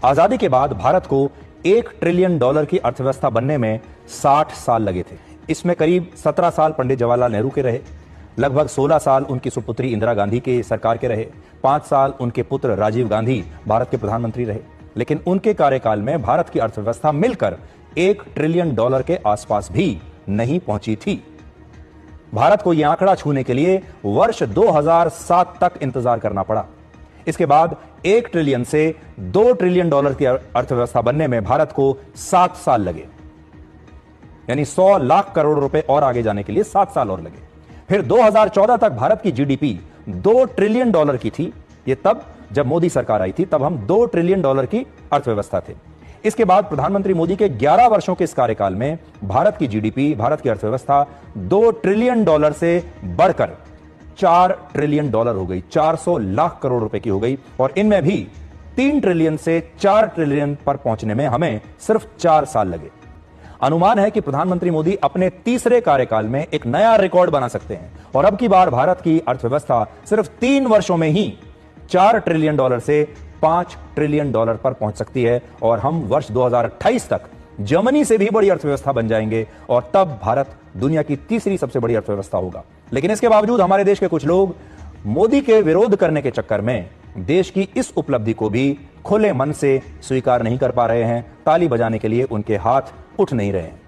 आजादी के बाद भारत को $1 ट्रिलियन की अर्थव्यवस्था बनने में 60 साल लगे थे। इसमें करीब 17 साल पंडित जवाहरलाल नेहरू के रहे, लगभग 16 साल उनकी सुपुत्री इंदिरा गांधी के सरकार के रहे, 5 साल उनके पुत्र राजीव गांधी भारत के प्रधानमंत्री रहे। लेकिन उनके कार्यकाल में भारत की अर्थव्यवस्था मिलकर $1 ट्रिलियन के आसपास भी नहीं पहुंची थी। भारत को यह आंकड़ा छूने के लिए वर्ष 2007 तक इंतजार करना पड़ा। इसके बाद 1 ट्रिलियन से $2 ट्रिलियन की अर्थव्यवस्था बनने में भारत को 7 साल लगे, यानी 100 लाख करोड़ रुपए और आगे जाने के लिए 7 साल और लगे। फिर 2014 तक भारत की जीडीपी $2 ट्रिलियन की थी। यह तब जब मोदी सरकार आई थी, तब हम $2 ट्रिलियन की अर्थव्यवस्था थे। इसके बाद प्रधानमंत्री मोदी के 11 वर्षों के इस कार्यकाल में भारत की जीडीपी, भारत की अर्थव्यवस्था $2 ट्रिलियन से बढ़कर $4 ट्रिलियन हो गई, 400 लाख करोड़ रुपए की हो गई। और इनमें भी 3 ट्रिलियन से 4 ट्रिलियन पर पहुंचने में हमें सिर्फ 4 साल लगे। अनुमान है कि प्रधानमंत्री मोदी अपने तीसरे कार्यकाल में एक नया रिकॉर्ड बना सकते हैं और अब की बार भारत की अर्थव्यवस्था सिर्फ 3 वर्षों में ही $4 ट्रिलियन से $5 ट्रिलियन पर पहुंच सकती है और हम वर्ष 2028 तक जर्मनी से भी बड़ी अर्थव्यवस्था बन जाएंगे और तब भारत दुनिया की तीसरी सबसे बड़ी अर्थव्यवस्था होगा। लेकिन इसके बावजूद हमारे देश के कुछ लोग मोदी के विरोध करने के चक्कर में देश की इस उपलब्धि को भी खुले मन से स्वीकार नहीं कर पा रहे हैं। ताली बजाने के लिए उनके हाथ उठ नहीं रहे हैं।